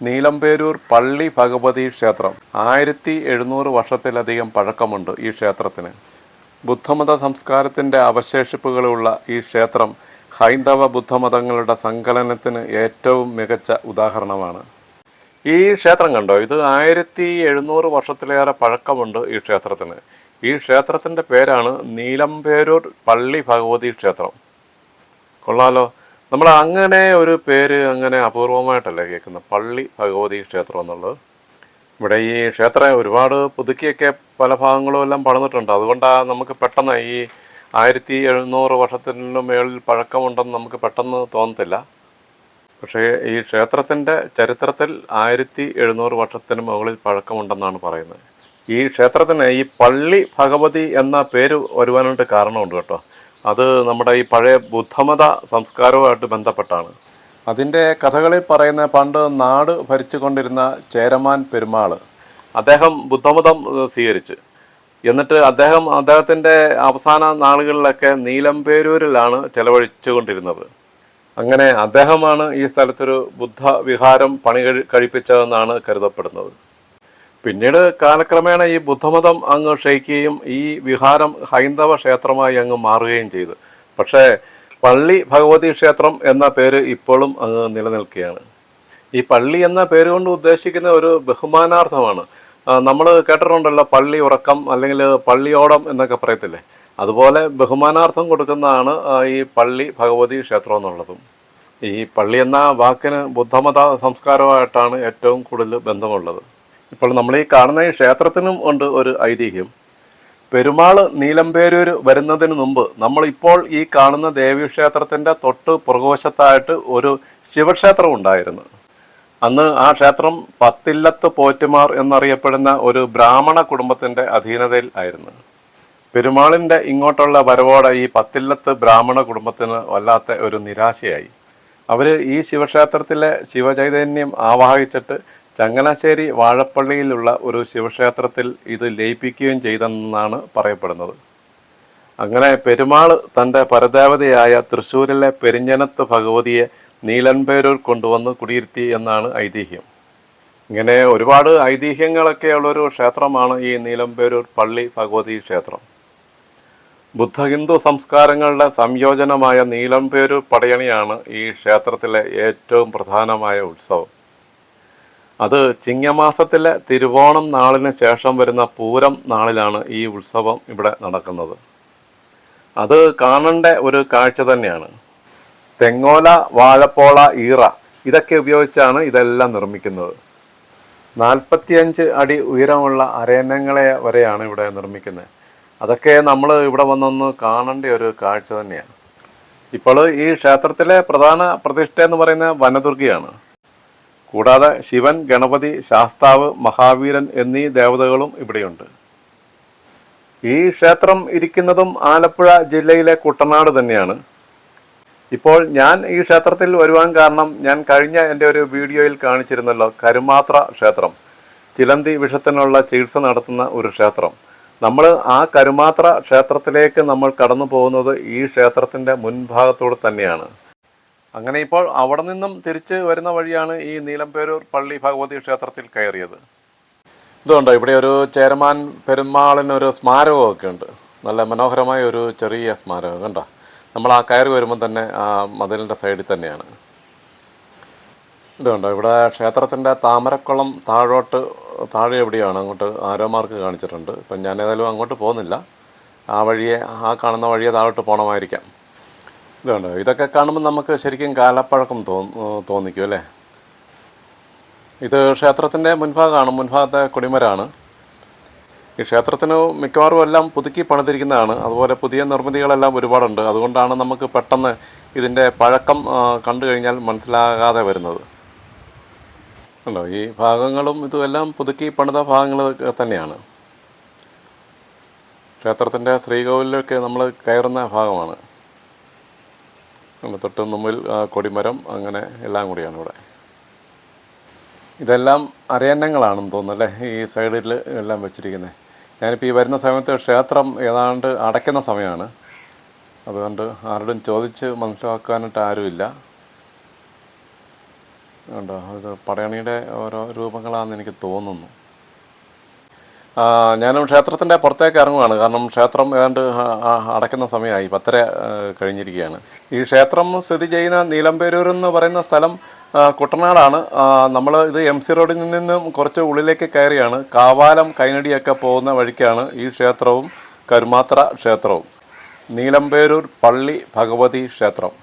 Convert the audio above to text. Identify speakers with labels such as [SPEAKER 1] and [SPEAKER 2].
[SPEAKER 1] നീലമ്പേരൂർ പള്ളി ഭഗവതി ക്ഷേത്രം 1700 വർഷത്തിലധികം പഴക്കമുണ്ട് ഈ ക്ഷേത്രത്തിന്. ബുദ്ധമത സംസ്കാരത്തിൻ്റെ അവശേഷിപ്പുകളുള്ള ഈ ക്ഷേത്രം ഹൈന്ദവ ബുദ്ധമതങ്ങളുടെ സങ്കലനത്തിന് ഏറ്റവും മികച്ച ഉദാഹരണമാണ്. ഈ ക്ഷേത്രം കണ്ടോ, ഇത് 1700 വർഷത്തിലേറെ പഴക്കമുണ്ട് ഈ ക്ഷേത്രത്തിന്. ഈ ക്ഷേത്രത്തിൻ്റെ പേരാണ് നീലമ്പേരൂർ പള്ളി ഭഗവതി ക്ഷേത്രം. കൊള്ളാലോ. നമ്മൾ അങ്ങനെ ഒരു പേര് അങ്ങനെ അപൂർവമായിട്ടല്ലേ കേൾക്കുന്നത്, പള്ളി ഭഗവതി ക്ഷേത്രം എന്നുള്ളത്. ഇവിടെ ഈ ക്ഷേത്രം ഒരുപാട് പുതുക്കിയൊക്കെ പല ഭാഗങ്ങളും എല്ലാം പണിതിട്ടുണ്ട്. അതുകൊണ്ടാണ് നമുക്ക് പെട്ടെന്ന് ഈ 1700 വർഷത്തിന് മേളിൽ പഴക്കമുണ്ടെന്ന് നമുക്ക് പെട്ടെന്ന് തോന്നത്തില്ല. പക്ഷേ ഈ ക്ഷേത്രത്തിൻ്റെ ചരിത്രത്തിൽ 1700 വർഷത്തിന് മുകളിൽ പഴക്കമുണ്ടെന്നാണ് പറയുന്നത്. ഈ ക്ഷേത്രത്തിന് ഈ പള്ളി ഭഗവതി എന്ന പേര് വരുവാനായിട്ട് കാരണമുണ്ട് കേട്ടോ. അത് നമ്മുടെ ഈ പഴയ ബുദ്ധമത സംസ്കാരവുമായിട്ട് ബന്ധപ്പെട്ടാണ്. അതിൻ്റെ കഥകളിൽ പറയുന്ന പണ്ട് നാട് ഭരിച്ചുകൊണ്ടിരുന്ന ചേരമാൻ പെരുമാൾ, അദ്ദേഹം ബുദ്ധമതം സ്വീകരിച്ച് എന്നിട്ട് അദ്ദേഹത്തിൻ്റെ അവസാന നാളുകളിലൊക്കെ നീലമ്പേരൂരിലാണ് ചെലവഴിച്ചു കൊണ്ടിരുന്നത്. അങ്ങനെ അദ്ദേഹമാണ് ഈ സ്ഥലത്തൊരു ബുദ്ധ വിഹാരം പണി കഴിപ്പിച്ചതെന്നാണ് കരുതപ്പെടുന്നത്. പിന്നീട് കാലക്രമേണ ഈ ബുദ്ധമതം അങ്ങ് ക്ഷയിക്കുകയും ഈ വിഹാരം ഹൈന്ദവ ക്ഷേത്രമായി അങ്ങ് മാറുകയും ചെയ്തു. പക്ഷേ പള്ളി ഭഗവതി ക്ഷേത്രം എന്ന പേര് ഇപ്പോഴും അങ്ങ് നിലനിൽക്കുകയാണ്. ഈ പള്ളി എന്ന പേര് കൊണ്ട് ഉദ്ദേശിക്കുന്ന ഒരു ബഹുമാനാർത്ഥമാണ്. നമ്മൾ കേട്ടിട്ടുണ്ടല്ലോ, പള്ളി ഉറക്കം അല്ലെങ്കിൽ പള്ളിയോടം എന്നൊക്കെ പറയത്തില്ലേ, അതുപോലെ ബഹുമാനാർത്ഥം കൊടുക്കുന്നതാണ് ഈ പള്ളി ഭഗവതി ക്ഷേത്രം എന്നുള്ളതും. ഈ പള്ളി എന്ന വാക്കിന് ബുദ്ധമത സംസ്കാരവുമായിട്ടാണ് ഏറ്റവും കൂടുതൽ ബന്ധമുള്ളത്. ഇപ്പോൾ നമ്മൾ ഈ കാണുന്ന ഈ ക്ഷേത്രത്തിനും ഉണ്ട് ഒരു ഐതിഹ്യം. പെരുമാൾ നീലമ്പേരൂർ വരുന്നതിന് മുമ്പ് നമ്മളിപ്പോൾ ഈ കാണുന്ന ദേവീക്ഷേത്രത്തിൻ്റെ തൊട്ട് പുറകുവശത്തായിട്ട് ഒരു ശിവക്ഷേത്രം ഉണ്ടായിരുന്നു. അന്ന് ആ ക്ഷേത്രം പത്തില്ലത്ത് പോറ്റുമാർ എന്നറിയപ്പെടുന്ന ഒരു ബ്രാഹ്മണ കുടുംബത്തിൻ്റെ അധീനതയിൽ ആയിരുന്നു. പെരുമാളിൻ്റെ ഇങ്ങോട്ടുള്ള വരവോടെ ഈ പത്തില്ലത്ത് ബ്രാഹ്മണ കുടുംബത്തിന് വല്ലാത്ത ഒരു നിരാശയായി. അവർ ഈ ശിവക്ഷേത്രത്തിലെ ശിവചൈതന്യം ആവാഹിച്ചിട്ട് ചങ്ങനാശ്ശേരി വാഴപ്പള്ളിയിലുള്ള ഒരു ശിവക്ഷേത്രത്തിൽ ഇത് ലയിപ്പിക്കുകയും ചെയ്തെന്നാണ് പറയപ്പെടുന്നത്. അങ്ങനെ പെരുമാൾ തൻ്റെ പരദേവതയായ തൃശ്ശൂരിലെ പെരിഞ്ഞനത്ത് ഭഗവതിയെ നീലമ്പേരൂർ കൊണ്ടുവന്ന് കുടിയിരുത്തി എന്നാണ് ഐതിഹ്യം. ഇങ്ങനെ ഒരുപാട് ഐതിഹ്യങ്ങളൊക്കെയുള്ളൊരു ക്ഷേത്രമാണ് ഈ നീലമ്പേരൂർ പള്ളി ഭഗവതി ക്ഷേത്രം. ബുദ്ധഹിന്ദു സംസ്കാരങ്ങളുടെ സംയോജനമായ നീലമ്പേരൂർ പടയണിയാണ് ഈ ക്ഷേത്രത്തിലെ ഏറ്റവും പ്രധാനമായ ഉത്സവം. അത് ചിങ്ങമാസത്തിലെ തിരുവോണം നാളിന് ശേഷം വരുന്ന പൂരം നാളിലാണ് ഈ ഉത്സവം ഇവിടെ നടക്കുന്നത്. അത് കാണേണ്ട ഒരു കാഴ്ച തന്നെയാണ്. തെങ്ങോല, വാഴപ്പോള, ഈറ ഇതൊക്കെ ഉപയോഗിച്ചാണ് ഇതെല്ലാം നിർമ്മിക്കുന്നത്. 45 അടി ഉയരമുള്ള അരയന്നങ്ങളെ വരെയാണ് ഇവിടെ നിർമ്മിക്കുന്നത്. അതൊക്കെ നമ്മൾ ഇവിടെ വന്നൊന്ന് കാണേണ്ട ഒരു കാഴ്ച തന്നെയാണ്. ഇപ്പോൾ ഈ ക്ഷേത്രത്തിലെ പ്രധാന പ്രതിഷ്ഠ എന്ന് പറയുന്നത് വനദുർഗയാണ്. കൂടാതെ ശിവൻ, ഗണപതി, ശാസ്താവ്, മഹാവീരൻ എന്നീ ദേവതകളും ഇവിടെയുണ്ട്. ഈ ക്ഷേത്രം ഇരിക്കുന്നതും ആലപ്പുഴ ജില്ലയിലെ കുട്ടനാട് തന്നെയാണ്. ഇപ്പോൾ ഞാൻ ഈ ക്ഷേത്രത്തിൽ വരുവാൻ കാരണം, ഞാൻ കഴിഞ്ഞ എൻ്റെ ഒരു വീഡിയോയിൽ കാണിച്ചിരുന്നല്ലോ, കരുമാത്ര ക്ഷേത്രം, ചിലന്തി വിഷത്തിനുള്ള ചികിത്സ നടത്തുന്ന ഒരു ക്ഷേത്രം. നമ്മൾ ആ കരുമാത്ര ക്ഷേത്രത്തിലേക്ക് നമ്മൾ കടന്നു പോകുന്നത് ഈ ക്ഷേത്രത്തിൻ്റെ മുൻഭാഗത്തോട് തന്നെയാണ്. അങ്ങനെ ഇപ്പോൾ അവിടെ നിന്നും തിരിച്ച് വരുന്ന വഴിയാണ് ഈ നീലമ്പേരൂർ പള്ളി ഭഗവതി ക്ഷേത്രത്തിൽ കയറിയത്. ഇതുകൊണ്ടോ, ഇവിടെ ഒരു ചേരമാൻ പെരുമാളിനൊരു സ്മാരകമൊക്കെ ഉണ്ട്. നല്ല മനോഹരമായ ഒരു ചെറിയ സ്മാരകം കണ്ടോ. നമ്മൾ ആ കയറി വരുമ്പോൾ തന്നെ ആ മതിലിൻ്റെ സൈഡിൽ തന്നെയാണ്. ഇതുകൊണ്ടോ, ഇവിടെ ക്ഷേത്രത്തിൻ്റെ താമരക്കുളം താഴെ എവിടെയാണ്, അങ്ങോട്ട് ആരോ മാർക്ക് കാണിച്ചിട്ടുണ്ട്. ഇപ്പം ഞാൻ ഏതായാലും അങ്ങോട്ട് പോകുന്നില്ല, ആ കാണുന്ന വഴിയെ താഴോട്ട് പോകണമായിരിക്കാം. ഇതുണ്ട്, ഇതൊക്കെ കാണുമ്പോൾ നമുക്ക് ശരിക്കും കാലപ്പഴക്കം തോന്നിക്കും അല്ലേ. ഇത് ക്ഷേത്രത്തിൻ്റെ മുൻഭാഗമാണ്, മുൻഭാഗത്തെ കൊടിമരമാണ്. ഈ ക്ഷേത്രത്തിന് മിക്കവാറും എല്ലാം പുതുക്കി പണിതിരിക്കുന്നതാണ്. അതുപോലെ പുതിയ നിർമ്മിതികളെല്ലാം ഒരുപാടുണ്ട്. അതുകൊണ്ടാണ് നമുക്ക് പെട്ടെന്ന് ഇതിൻ്റെ പഴക്കം കണ്ടു കഴിഞ്ഞാൽ മനസ്സിലാകാതെ വരുന്നത്. ഉണ്ടോ, ഈ ഭാഗങ്ങളും ഇതുമെല്ലാം പുതുക്കി പണിത ഭാഗങ്ങൾ തന്നെയാണ്. ക്ഷേത്രത്തിൻ്റെ ശ്രീകോവിലൊക്കെ നമ്മൾ കയറുന്ന ഭാഗമാണ്. തൊട്ട് മുമ്പിൽ കൊടിമരം, അങ്ങനെ എല്ലാം കൂടിയാണ് ഇവിടെ. ഇതെല്ലാം അരയന്നങ്ങളാണെന്ന് തോന്നുന്നല്ലേ ഈ സൈഡിൽ എല്ലാം വെച്ചിരിക്കുന്നത്. ഞാനിപ്പോൾ ഈ വരുന്ന സമയത്ത് ക്ഷേത്രം ഏതാണ്ട് അടയ്ക്കുന്ന സമയമാണ്. അതുകൊണ്ട് ആരോടും ചോദിച്ച് മനസ്സിലാക്കാനായിട്ട് ആരുമില്ല. ഉണ്ടോ? ഇത് പടയണിയുടെ ഓരോ രൂപങ്ങളാണെന്ന് എനിക്ക് തോന്നുന്നു. ഞാനും ക്ഷേത്രത്തിൻ്റെ പുറത്തേക്ക് ഇറങ്ങുകയാണ്. കാരണം ക്ഷേത്രം ഏതാണ്ട് അടയ്ക്കുന്ന സമയമായി, 10:30 കഴിഞ്ഞിരിക്കുകയാണ്. ഈ ക്ഷേത്രം സ്ഥിതി ചെയ്യുന്ന നീലമ്പേരൂർ എന്ന് പറയുന്ന സ്ഥലം കുട്ടനാടാണ്. നമ്മൾ ഇത് MC റോഡിൽ നിന്നും കുറച്ച് ഉള്ളിലേക്ക് കയറിയാണ്. കാവാലം കൈനടിയൊക്കെ പോകുന്ന വഴിക്കാണ് ഈ ക്ഷേത്രവും കരുമാത്ര ക്ഷേത്രവും. നീലമ്പേരൂർ പള്ളി ഭഗവതി ക്ഷേത്രം.